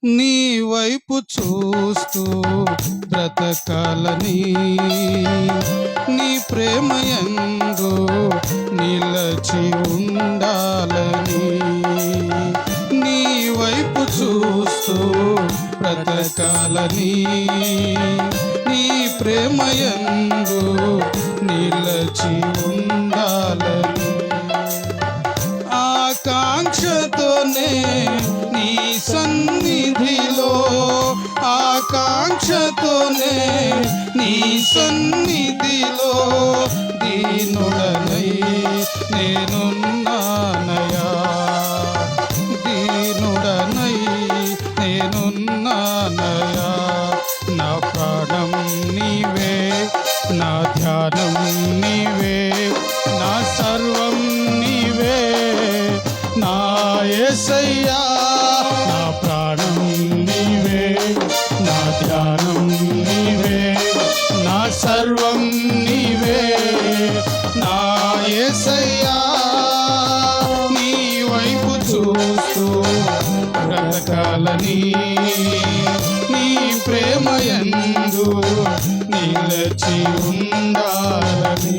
నీ వైపు చూస్తూ బ్రతకాలని, నీ ప్రేమయందు నిలచి ఉండాలని, నీ వైపు చూస్తూ బ్రతకాలని, నీ ప్రేమయందు నిలచి ఉండాలని, ఆకాంక్షతోనే నీ సన్నిధిలో, ఆకాంక్షతోనే నీ సన్నిధిలో దీనుడనై నేనున్నానయా, దీనుడనై నేనున్నానయా. నా ప్రాణం నీవే, నా ధ్యానం నీవే, నా సర్వం నీవే, నా యేసయ్యా. నా ప్రాణం నీవే, నా ధ్యానం నీవే, నా సర్వం నీవే, నా యేసయ్యా. నీ వైపు చూస్తూ బ్రతకాలని, నీ ప్రేమయందు నిలచి ఉండాలని.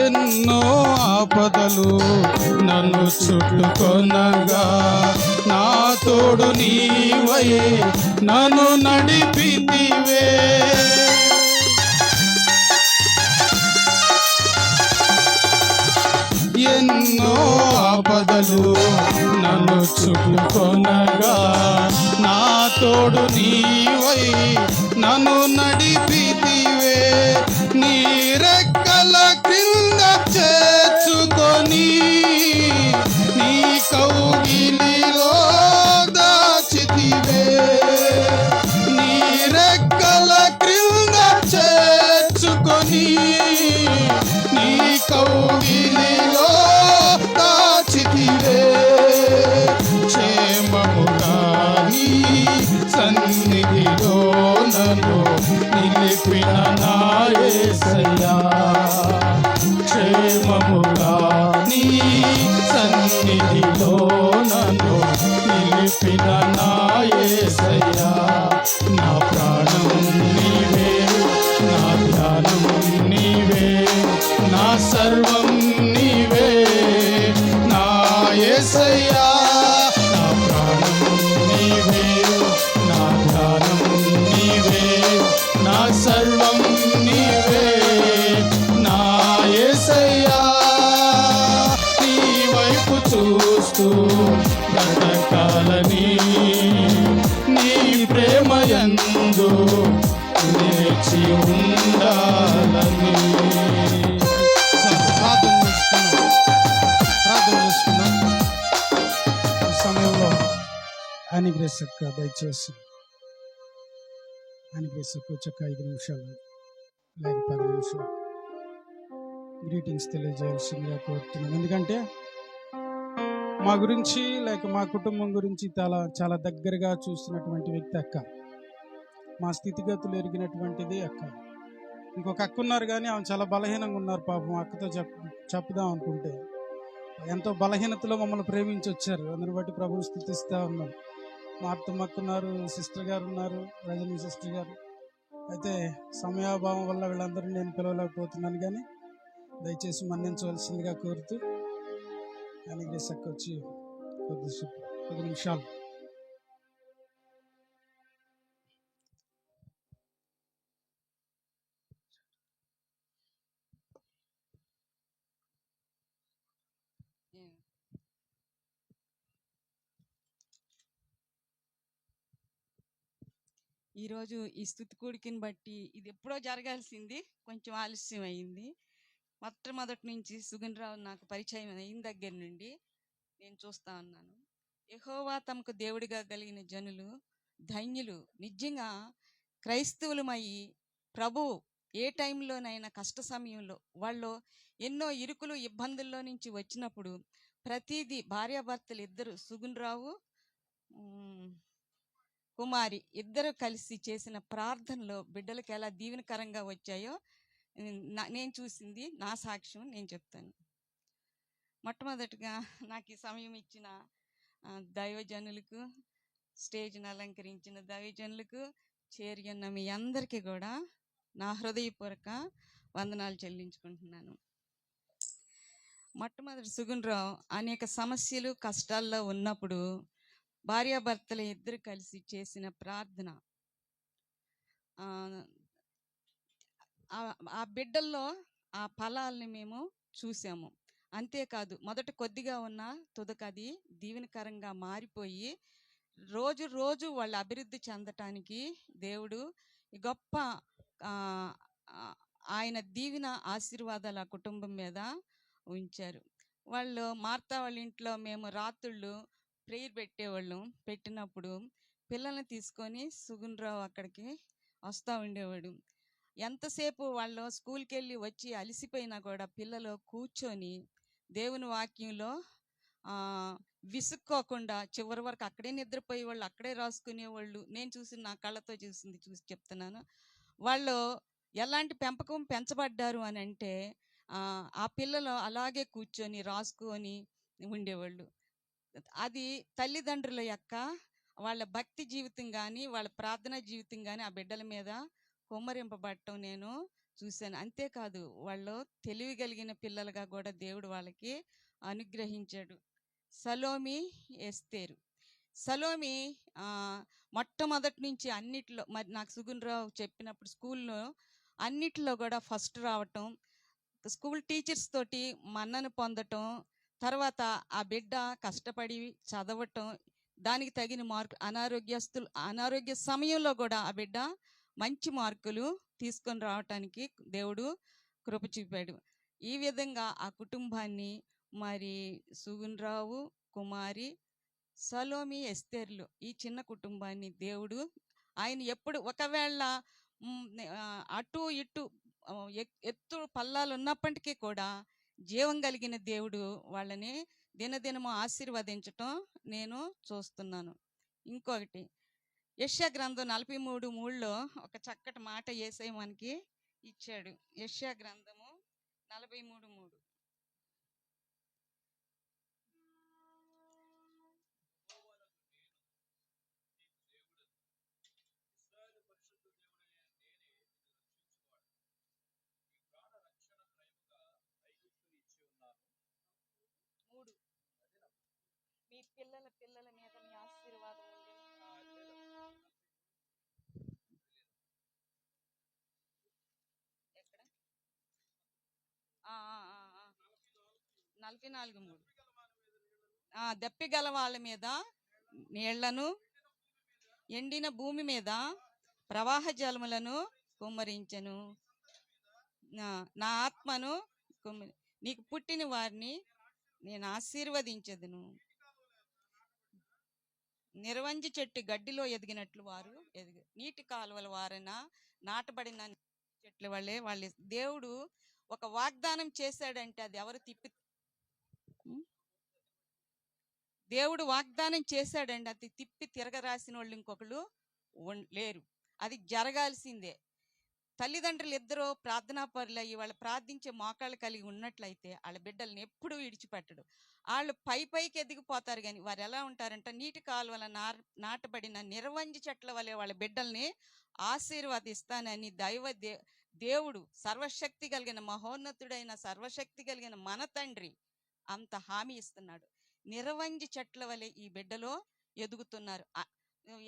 ఎన్నో ఆపదలు నన్ను చుట్టుకొనగా, నా తోడు నీవై నన్ను నడిపితివే. ఎన్నో ఆపదలు నన్ను చుట్టుకొనగా, నా తోడు నీవై నన్ను నడిపితివే. నీ రెక్కల క్రింద చేర్చుకొని, నీ కౌగిలిలో దాచితివే. నీ రెక్కల క్రింద చేర్చుకొని, నీ కౌగిలిలో దాచితివే. క్షేమముగా నీ సన్నిధిలో నన్ను నిలిపిన నా యేసయ్యా, క్షేమముగా నీ సన్నిధిలో నన్ను నిలిపిన నా యేసయ్యా. నా ప్రాణం నీవే, నా ధ్యానం నీవే, నా సర్వం నీవే, నా యేసయ్యా. నా ప్రాణం నీవే, నా ధ్యానం నీవే, నా సర్వం నీవే, నా యేసయ్యా. నీ వైపు చూస్తూ బ్రతకాలని, నీ ప్రేమయందు నిలిచి ఉండాలని. ప్రార్థన చేసుకున్నాం. ఈ సమయంలో అనుగ్రహించక్క, దయచేసి అనుగ్రహించక్క చక్క 5 నిమిషాలు లేక 10 నిమిషాలు గ్రీటింగ్స్ తెలియజేయాల్సిందిగా కోరుతున్నాను. ఎందుకంటే మా గురించి లేక మా కుటుంబం గురించి చాలా దగ్గరగా చూస్తున్నటువంటి వ్యక్తి అక్క. మా స్థితిగతులు ఎరిగినటువంటిది అక్క. ఇంకొక అక్క ఉన్నారు, కానీ ఆమె చాలా బలహీనంగా ఉన్నారు. పాపం అక్కతో చెప్పుదాం అనుకుంటే ఎంతో బలహీనతలో మమ్మల్ని ప్రేమించి వచ్చారు. అందుని బట్టి ప్రభుని స్థుతిస్తూ ఉన్నాం. మా అత్తమ్మ అక్క ఉన్నారు, సిస్టర్ గారు ఉన్నారు, రజనీ సిస్టర్ గారు. అయితే సమయాభావం వల్ల వీళ్ళందరూ నేను పిలవలేకపోతున్నాను, కానీ దయచేసి మన్నించవలసిందిగా కోరుతూ అనుగ్రహించక్క వచ్చి కొద్ది నిమిషాలు ఈరోజు ఈ స్తుతి కూడికని బట్టి ఇది ఎప్పుడో జరగాల్సింది, కొంచెం ఆలస్యం అయింది. మొట్టమొదటి నుంచి సుగుణరావు నాకు పరిచయం అయిన దగ్గర నుండి నేను చూస్తా ఉన్నాను. యెహోవా తమకు దేవుడిగా కలిగిన జనులు ధన్యులు. నిజంగా క్రైస్తవులమయ్యి ప్రభు ఏ టైంలోనైనా కష్ట సమయంలో వాళ్ళు ఎన్నో ఇరుకులు ఇబ్బందుల్లో నుంచి వచ్చినప్పుడు ప్రతిదీ భార్యాభర్తలు ఇద్దరు సుగుణరావు కుమారి ఇద్దరు కలిసి చేసిన ప్రార్థనలో బిడ్డలకు ఎలా దీవెనకరంగా వచ్చాయో నేను చూసింది నా సాక్ష్యం నేను చెప్తాను. మొట్టమొదటిగా నాకు ఈ సమయం ఇచ్చిన దైవజనులకు, స్టేజ్ని అలంకరించిన దైవజనులకు, చేరియున్న మీ అందరికీ కూడా నా హృదయపూర్వక వందనాలు చెల్లించుకుంటున్నాను. మొట్టమొదటి సుగుణరావు అనేక సమస్యలు కష్టాల్లో ఉన్నప్పుడు భార్యాభర్తలు ఇద్దరు కలిసి చేసిన ప్రార్థన ఆ బిడ్డల్లో ఆ ఫలాల్ని మేము చూసాము. అంతేకాదు మొదట కొద్దిగా ఉన్న తుదకది దీవెనకరంగా మారిపోయి రోజు రోజు వాళ్ళు అభివృద్ధి చెందటానికి దేవుడు గొప్ప ఆయన దీవెన ఆశీర్వాదాలు ఆ కుటుంబం మీద ఉంచారు. వాళ్ళు మార్తా వాళ్ళ ఇంట్లో మేము రాత్రుళ్ళు ప్రేయర్ పెట్టేవాళ్ళం. పెట్టినప్పుడు పిల్లల్ని తీసుకొని సుగుణరావు అక్కడికి వస్తూ ఉండేవాడు. ఎంతసేపు వాళ్ళు స్కూల్కి వెళ్ళి వచ్చి అలసిపోయినా కూడా పిల్లలు కూర్చొని దేవుని వాక్యంలో విసుక్కోకుండా చివరి వరకు అక్కడే నిద్రపోయేవాళ్ళు, అక్కడే రాసుకునేవాళ్ళు. నేను చూసి నా కళ్ళతో చూసి చెప్తున్నాను. వాళ్ళు ఎలాంటి పెంపకం పెంచబడ్డారు అని అంటే ఆ పిల్లలు అలాగే కూర్చొని రాసుకొని ఉండేవాళ్ళు. అది తల్లిదండ్రుల యొక్క వాళ్ళ భక్తి జీవితం కానీ వాళ్ళ ప్రార్థనా జీవితం కానీ ఆ బిడ్డల మీద కుమ్మరింపబడటం నేను చూశాను. అంతేకాదు వాళ్ళు తెలివి కలిగిన పిల్లలుగా కూడా దేవుడు వాళ్ళకి అనుగ్రహించాడు. సలోమి, ఎస్తేరు. సలోమి మొట్టమొదటి నుంచి అన్నిట్లో, మరి నాకు సుగుణరావు చెప్పినప్పుడు స్కూల్లో అన్నిట్లో కూడా ఫస్ట్ రావటం, స్కూల్ టీచర్స్ తోటి మన్నను పొందటం, తర్వాత ఆ బిడ్డ కష్టపడి చదవటం, దానికి తగిన మార్కు అనారోగ్య సమయంలో కూడా ఆ బిడ్డ మంచి మార్కులు తీసుకొని రావటానికి దేవుడు కృప చూపాడు. ఈ విధంగా ఆ కుటుంబాన్ని, మరి సుగుణరావు, కుమారి, సలోమి, ఎస్తేర్లు, ఈ చిన్న కుటుంబాన్ని దేవుడు ఆయన ఎప్పుడు ఒకవేళ అటు ఇటు ఎత్తు పల్లాలు ఉన్నప్పటికీ కూడా జీవం కలిగిన దేవుడు వాళ్ళని దినదినము ఆశీర్వదించటం నేను చూస్తున్నాను. ఇంకొకటి యెషయా గ్రంథం 43:3లో ఒక చక్కటి మాట యేసయ్య మనకి ఇచ్చాడు. యెషయా గ్రంథము 43:3. మీ పిల్లల మీద మీ ఆశీర్వాదం ఉంది. ఎక్కడ 44:3. దప్పిగల వాళ్ళ మీద నీళ్లను, ఎండిన భూమి మీద ప్రవాహ జలములను కుమ్మరించెను. నా ఆత్మను నీకు పుట్టిన వారిని నేను ఆశీర్వదించదును. నిర్వంజి చెట్టు గడ్డిలో ఎదిగినట్లు వారు నీటి కాలువల వారన నాటబడిన చెట్ల వల్లే వాళ్ళు. దేవుడు ఒక వాగ్దానం చేశాడంటే అది ఎవరు దేవుడు వాగ్దానం చేశాడండి, అది తిప్పి తిరగరాసిన వాళ్ళు ఇంకొకళ్ళు లేరు. అది జరగాల్సిందే. తల్లిదండ్రులు ఇద్దరు ప్రార్థనా పరులయ్యి వాళ్ళు ప్రార్థించే మోకాళ్ళు కలిగి ఉన్నట్లయితే వాళ్ళ బిడ్డల్ని ఎప్పుడూ విడిచిపెట్టడు. వాళ్ళు పైకి ఎదిగిపోతారు, కానీ వారు ఎలా ఉంటారంటే నీటి కాలువల నాటబడిన నిర్వంజి చెట్ల వలె వాళ్ళ బిడ్డల్ని ఆశీర్వదిస్తానని దేవుడు సర్వశక్తి కలిగిన మహోన్నతుడైన సర్వశక్తి కలిగిన మన తండ్రి అంత హామీ ఇస్తున్నాడు. నిర్వంజి చెట్ల వలె ఈ బిడ్డలో ఎదుగుతున్నారు.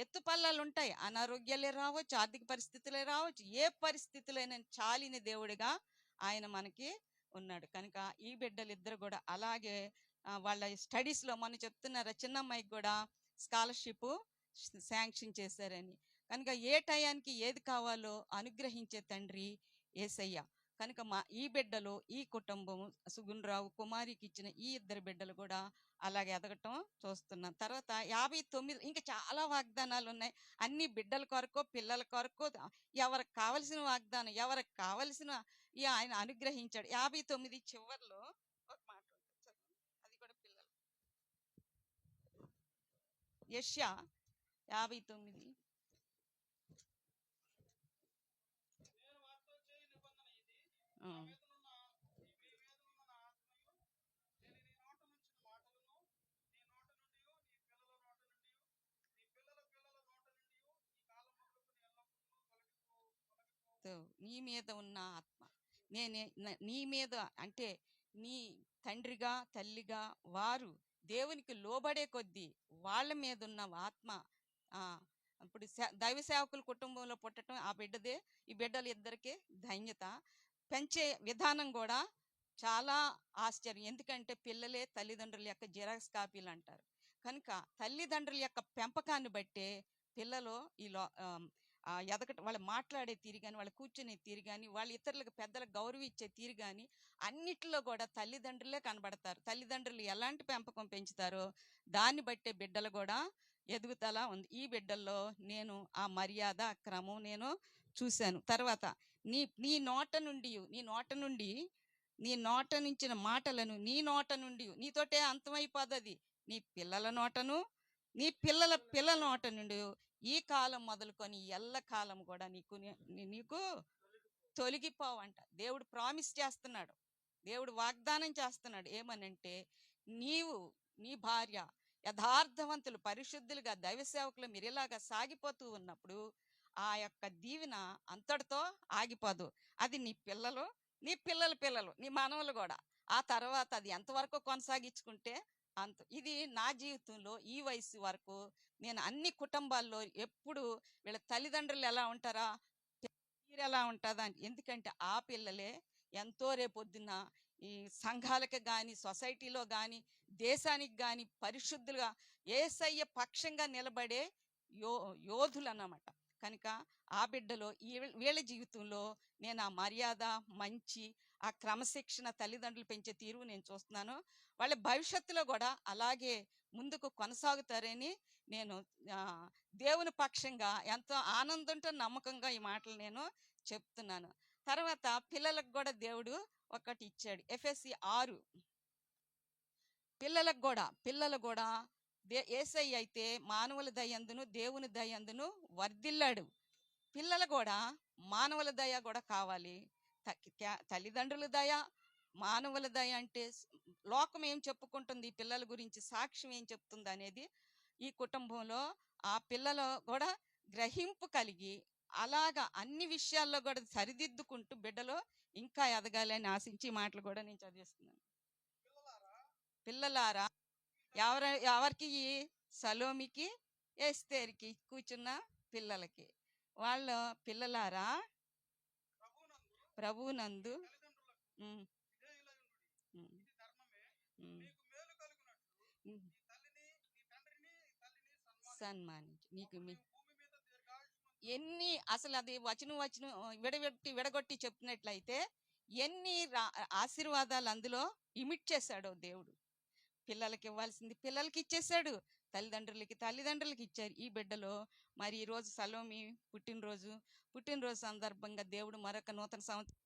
ఎత్తు పల్లాలు ఉంటాయి, అనారోగ్యాలే రావచ్చు, ఆర్థిక పరిస్థితులే రావచ్చు, ఏ పరిస్థితులైనా చాలిన దేవుడిగా ఆయన మనకి ఉన్నాడు. కనుక ఈ బిడ్డలిద్దరు కూడా అలాగే వాళ్ళ స్టడీస్లో మనం చెప్తున్నారు, చిన్నమ్మాయికి కూడా స్కాలర్షిప్ శాంక్షన్ చేశారని. కనుక ఏ టయానికి ఏది కావాలో అనుగ్రహించే తండ్రి యేసయ్య. కనుక ఈ బిడ్డలు, ఈ కుటుంబం, సుగుణరావు కుమారికి ఇచ్చిన ఈ ఇద్దరు బిడ్డలు కూడా అలాగే ఎదగటం చూస్తున్నాం. తర్వాత 59 ఇంకా చాలా వాగ్దానాలు ఉన్నాయి. అన్ని బిడ్డల కొరకు, పిల్లల కొరకు, ఎవరికి కావలసిన వాగ్దానం, ఎవరికి కావలసిన ఆయన అనుగ్రహించాడు. 59 చివర్లో ఒక మాట ఉంటుంది, అది కూడా పిల్లలు. యెషయా 59 నీ మీద ఉన్న ఆత్మ, నీ మీద అంటే నీ తండ్రిగా తల్లిగా వారు దేవునికి లోబడే కొద్దీ వాళ్ళ మీద ఉన్న ఆత్మ. ఇప్పుడు దైవ సేవకుల కుటుంబంలో పుట్టడం ఆ బిడ్డదే. ఈ బిడ్డలు ఇద్దరికే ధన్యత. పెంచే విధానం కూడా చాలా ఆశ్చర్యం. ఎందుకంటే పిల్లలే తల్లిదండ్రుల యొక్క జిరాక్స్ కాపీలు అంటారు. కనుక తల్లిదండ్రుల యొక్క పెంపకాన్ని బట్టే పిల్లలు ఎదగటం, వాళ్ళు మాట్లాడే తీరు కానీ, వాళ్ళు కూర్చునే తీరు కానీ, వాళ్ళు ఇతరులకు పెద్దలకు గౌరవం ఇచ్చే తీరు కానీ అన్నిటిలో కూడా తల్లిదండ్రులే కనబడతారు. తల్లిదండ్రులు ఎలాంటి పెంపకం పెంచుతారో దాన్ని బట్టే బిడ్డలు కూడా ఎదుగుతలా ఉంది. ఈ బిడ్డల్లో నేను ఆ మర్యాద, క్రమం నేను చూశాను. తర్వాత నీ నోట నుంచిన మాటలను, నీ నోట నుండి, నీతోటే అంతమైపోదది. నీ పిల్లల నోటను, నీ పిల్లల పిల్లల నోట నుండి ఈ కాలం మొదలుకొని ఎల్ల కాలం కూడా నీకు తొలగిపోవంట. దేవుడు ప్రామిస్ చేస్తున్నాడు, దేవుడు వాగ్దానం చేస్తున్నాడు. ఏమనంటే నీవు, నీ భార్య యథార్థవంతులు, పరిశుద్ధులుగా, దైవ సేవకులు మీరు ఇలాగా సాగిపోతూ ఉన్నప్పుడు ఆ యొక్క దీవెన అంతటితో ఆగిపోదు. అది నీ పిల్లలు, నీ పిల్లల పిల్లలు, నీ మనవలు కూడా. ఆ తర్వాత అది ఎంతవరకు కొనసాగించుకుంటే అంత. ఇది నా జీవితంలో ఈ వయసు వరకు నేను అన్ని కుటుంబాల్లో ఎప్పుడు వీళ్ళ తల్లిదండ్రులు ఎలా ఉంటారా, మీరు ఎలా ఉంటుందా, ఎందుకంటే ఆ పిల్లలే ఎంతో రేపొద్దున ఈ సంఘాలకు కానీ, సొసైటీలో కానీ, దేశానికి కానీ పరిశుద్ధులుగా యేసయ్య పక్షంగా నిలబడే యోధులు అన్నమాట. కనుక ఆ బిడ్డలో వీళ్ళ జీవితంలో నేను ఆ మర్యాద, మంచి, ఆ క్రమశిక్షణ, తల్లిదండ్రులు పెంచే తీరు నేను చూస్తున్నాను. వాళ్ళ భవిష్యత్తులో కూడా అలాగే ముందుకు కొనసాగుతారని నేను దేవుని పక్షంగా ఎంతో ఆనందంతో, నమ్మకంగా ఈ మాటలు నేను చెప్తున్నాను. తర్వాత పిల్లలకు కూడా దేవుడు ఒకటి ఇచ్చాడు. ఎఫెసీ 6. పిల్లలు కూడా యేసయ్య అయితే మానవుల దయందును దేవుని దయందును వర్ధిల్లాడు. పిల్లలు కూడా మానవుల దయ కూడా కావాలి. తల్లిదండ్రుల దయ, మానవుల దయ అంటే లోకం ఏం చెప్పుకుంటుంది పిల్లల గురించి, సాక్ష్యం ఏం చెప్తుంది అనేది ఈ కుటుంబంలో ఆ పిల్లలు కూడా గ్రహింపు కలిగి అలాగా అన్ని విషయాల్లో కూడా సరిదిద్దుకుంటూ బిడ్డలో ఇంకా ఎదగాలని ఆశించి మాటలు కూడా నేను చదివిస్తున్నాను. పిల్లలారా, ఎవరికి? సలోమికి, ఎస్తేరుకి, కూర్చున్న పిల్లలకి. వాళ్ళ పిల్లలారా, ప్రభువునందు సన్మానించు. నీకు ఎన్ని అసలు అది వచనం విడగొట్టి చెప్పినట్లయితే ఎన్ని ఆశీర్వాదాలు అందులో ఇమిట్ చేశాడో దేవుడు. పిల్లలకి ఇవ్వాల్సింది పిల్లలకి ఇచ్చేసాడు, తల్లిదండ్రులకి ఇచ్చారు. ఈ బిడ్డలో మరి ఈరోజు సలోమి పుట్టినరోజు సందర్భంగా దేవుడు మరొక నూతన సంవత్సరం